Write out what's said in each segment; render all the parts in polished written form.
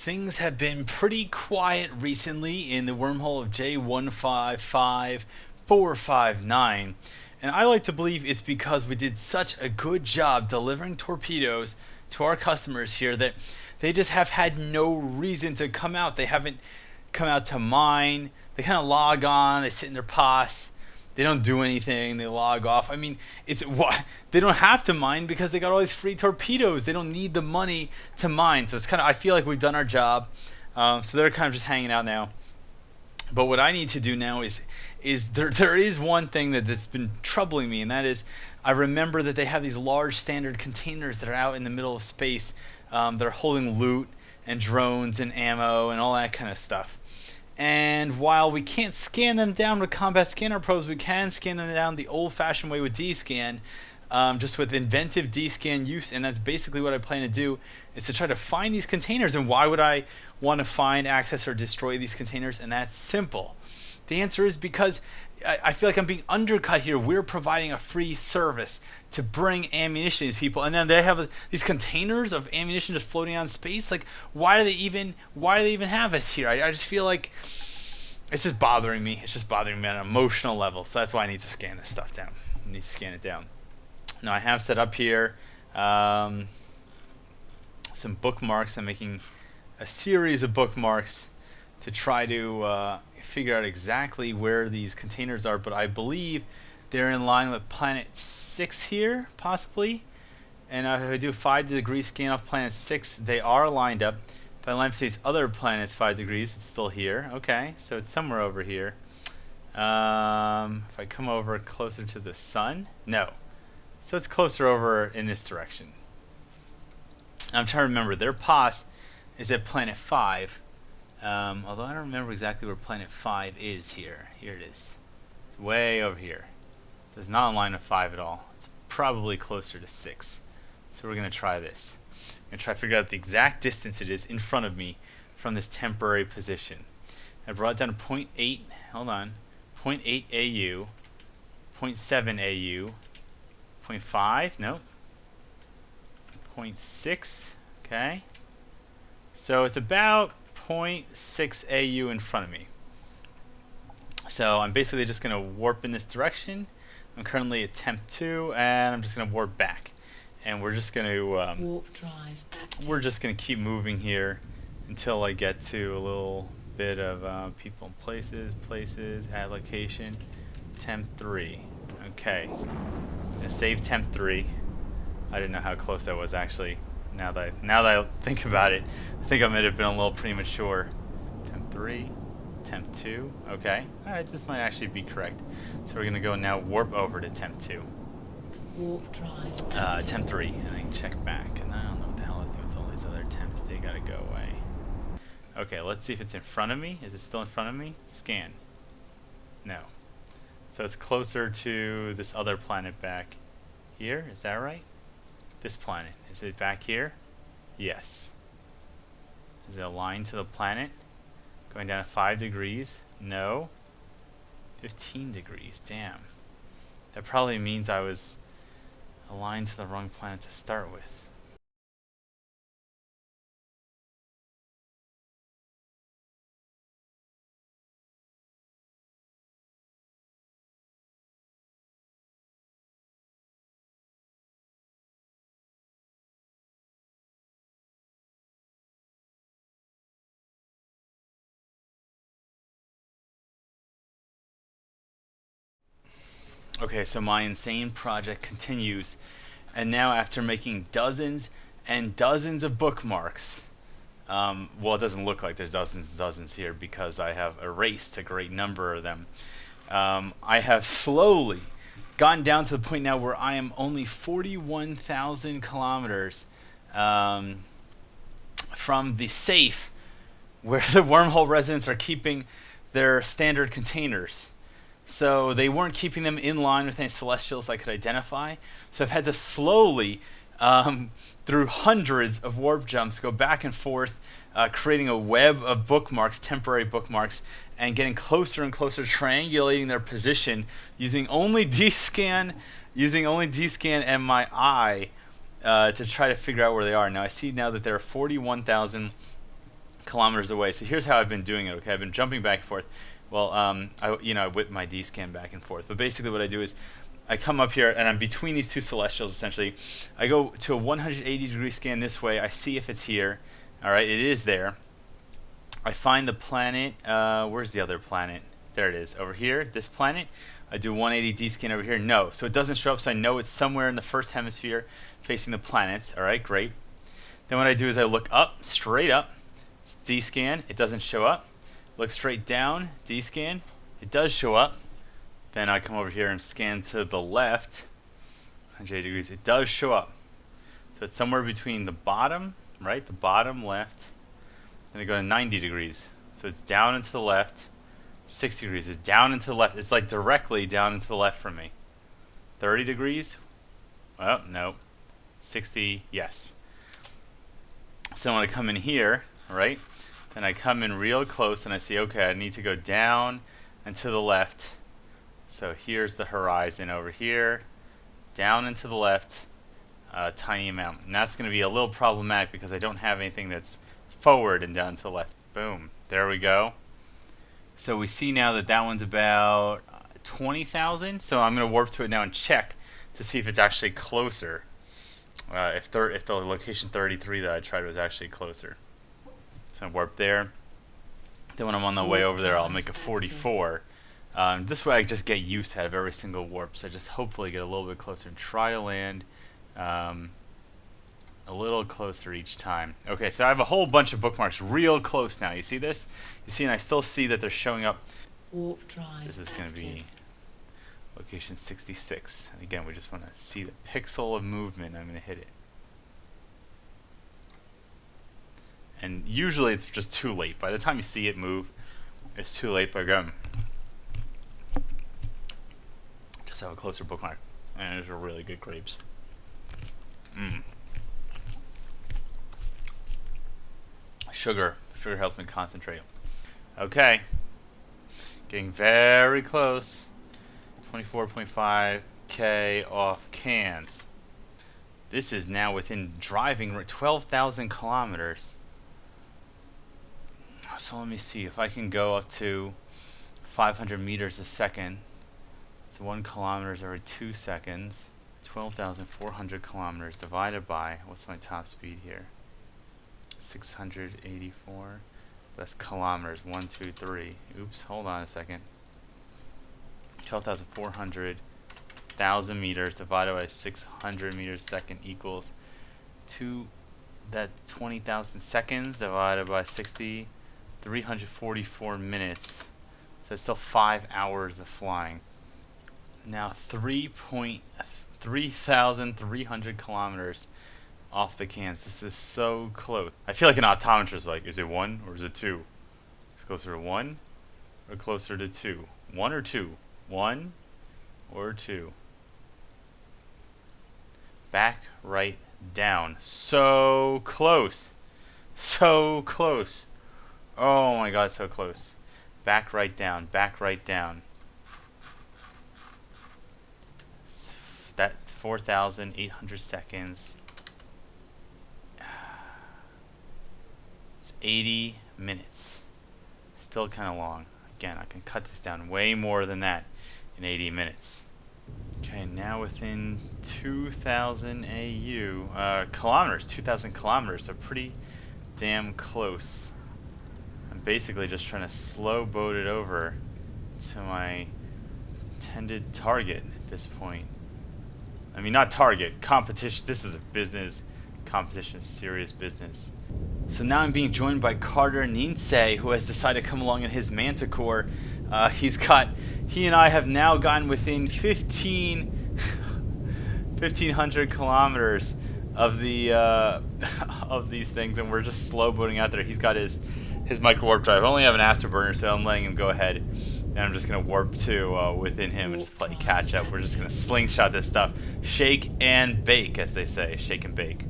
Things have been pretty quiet recently in the wormhole of J155459, and I like to believe it's because we did such a good job delivering torpedoes to our customers here that they just have had no reason to come out. They haven't come out to mine. They kind of log on, they sit in their POS. They don't do anything. They log off. I mean, it's what they don't have to mine because they got all these free torpedoes. They don't need the money to mine. So it's kind of, I feel like we've done our job. So they're kind of just hanging out now. But what I need to do now is there is one thing that's been troubling me, and that is I remember that they have these large standard containers that are out in the middle of space. They're holding loot and drones and ammo and all that kind of stuff. And while we can't scan them down with combat scanner probes, we can scan them down the old-fashioned way with D-scan, just with inventive D-scan use. And that's basically what I plan to do, is to try to find these containers. And why would I want to find, access, or destroy these containers? And that's simple. The answer is because I feel like I'm being undercut here. We're providing a free service to bring ammunition to these people, and then they have these containers of ammunition just floating out in space. Like, why do they even have us here? I just feel like it's just bothering me. It's just bothering me on an emotional level. So that's why I need to scan this stuff down. I need to scan it down. Now I have set up here some bookmarks. I'm making a series of bookmarks to try to figure out exactly where these containers are, but I believe they're in line with planet 6 here, possibly. And if I do a 5-degree scan off planet 6, they are lined up. If I line to these other planets 5 degrees, it's still here. Okay, so it's somewhere over here. If I come over closer to the sun, no. So it's closer over in this direction. I'm trying to remember, their POS is at planet 5. Although I don't remember exactly where planet 5 is here. Here it is. It's way over here. So it's not in line with 5 at all. It's probably closer to 6. So we're going to try this. I'm going to try to figure out the exact distance it is in front of me from this temporary position. I brought it down to 0.8. Hold on. 0.8 AU. 0.7 AU. 0.5. No. 0.6. Okay. So it's about 0.6 AU in front of me. So I'm basically just going to warp in this direction. I'm currently at temp 2, and I'm just going to warp back. And we're just going to warp drive active. We're just going to keep moving here until I get to a little bit of people and places, add location, temp 3. Okay. I'm going to save temp 3. I didn't know how close that was actually. Now that I think about it, I think I might have been a little premature. Temp 3, temp 2. Okay. Alright, this might actually be correct. So we're going to go now warp over to temp 2. Warp drive. Temp 3. And I can check back. And I don't know what the hell is doing with all these other temps. They got to go away. Okay, let's see if it's in front of me. Is it still in front of me? Scan. No. So it's closer to this other planet back here. Is that right? This planet. Is it back here? Yes. Is it aligned to the planet? Going down to 5 degrees? No. 15 degrees. Damn. That probably means I was aligned to the wrong planet to start with. Okay, so my insane project continues, and now after making dozens and dozens of bookmarks, well, it doesn't look like there's dozens and dozens here because I have erased a great number of them. I have slowly gotten down to the point now where I am only 41,000 kilometers from the safe where the wormhole residents are keeping their standard containers. So they weren't keeping them in line with any celestials I could identify. So I've had to slowly, through hundreds of warp jumps, go back and forth, creating a web of bookmarks, temporary bookmarks, and getting closer and closer, triangulating their position using only D-scan, and my eye to try to figure out where they are. Now I see now that there are 41,000 kilometers away. So here's how I've been doing it. Okay, I've been jumping back and forth. Well, I whip my D scan back and forth. But basically, what I do is I come up here and I'm between these two celestials. Essentially, I go to a 180-degree scan this way. I see if it's here. All right, it is there. I find the planet. Where's the other planet? There it is, over here. This planet. I do 180 D scan over here. No, so it doesn't show up. So I know it's somewhere in the first hemisphere, facing the planets. All right, great. Then what I do is I look up, straight up. D scan. It doesn't show up. Look straight down. D scan. It does show up. Then I come over here and scan to the left. 180 degrees. It does show up. So it's somewhere between the bottom, right? The bottom left. Then I go to 90 degrees. So it's down and to the left. 60 degrees. It's down and to the left. It's like directly down and to the left from me. 30 degrees. Well, no. 60, yes. So when I come in here, right? Then I come in real close and I see, okay, I need to go down and to the left. So here's the horizon over here. Down and to the left. A tiny amount. And that's going to be a little problematic because I don't have anything that's forward and down to the left. Boom. There we go. So we see now that that one's about 20,000. So I'm going to warp to it now and check to see if it's actually closer. If the location 33 that I tried was actually closer. So I warp there. Then when I'm on the way over there, I'll make a 44. This way I just get used out of every single warp. So I just hopefully get a little bit closer and try to land a little closer each time. Okay, so I have a whole bunch of bookmarks real close now. You see this? You see, and I still see that they're showing up. Warp drive. This is going to be location 66. And again, we just want to see the pixel of movement. I'm going to hit it. And usually it's just too late. By the time you see it move, it's too late. But again, just have a closer bookmark. And those are really good grapes. Sugar helps me concentrate. Okay, getting very close. 24.5K off cans. This is now within driving 12,000 kilometers. So let me see if I can go up to 500 meters a second. It's 1 kilometers every 2 seconds. 12,400 kilometers divided by, what's my top speed here? 684. That's kilometers. 1, 2, 3. Oops, hold on a second. 12,400 1,000 meters divided by 600 meters a second equals that 20,000 seconds divided by 60, 344 minutes. So it's still 5 hours of flying. Now 3,300 kilometers off the cans. This is so close. I feel like an optometrist is like, is it 1 or is it 2? It's closer to 1 or closer to 2? 1 or 2? 1 or 2? Back, right, down. So close. So close. Oh my god, so close. Back, right, down. Back, right, down. That 4,800 seconds. It's 80 minutes. Still kind of long. Again, I can cut this down way more than that in 80 minutes. Okay, now within 2,000 AU, kilometers, 2,000 kilometers, so pretty damn close. I'm basically just trying to slow boat it over to my intended target at this point. I mean, not target, competition. This is a business. Competition is serious business. So now I'm being joined by Carter Ninse, who has decided to come along in his Manticore. He and I have now gotten within 1,500 kilometers of the of these things, and we're just slow boating out there. He's got his micro warp drive. I only have an afterburner, so I'm letting him go ahead, and I'm just gonna warp to within him and just play catch up. We're just gonna slingshot this stuff, shake and bake, as they say, shake and bake.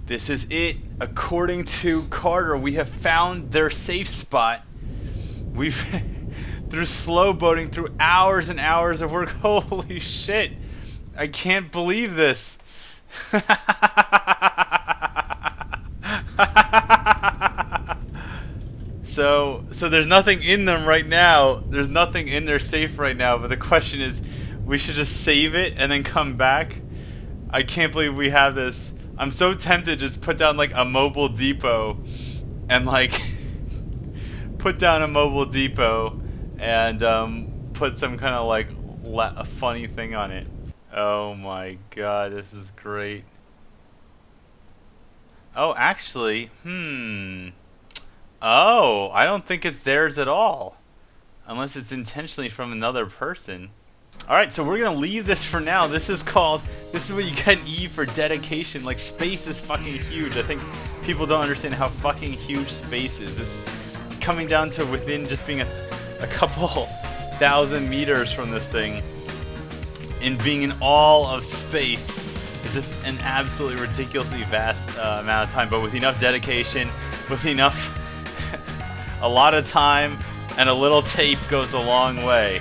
This is it. According to Carter, we have found their safe spot. We've through slow boating, through hours and hours of work. Holy shit! I can't believe this. So there's nothing in them right now. There's nothing in their safe right now. But the question is, we should just save it and then come back. I can't believe we have this. I'm so tempted to just put down like a mobile depot and like put down a mobile depot and put some kind of like a funny thing on it. Oh my god, this is great. Oh, actually, oh, I don't think it's theirs at all. Unless it's intentionally from another person. Alright, so we're gonna leave this for now. This is what you get an E for dedication. Like, space is fucking huge. I think people don't understand how fucking huge space is. This coming down to within just being a couple thousand meters from this thing and being in all of space is just an absolutely ridiculously vast amount of time. But with enough dedication, with enough, a lot of time, and a little tape goes a long way.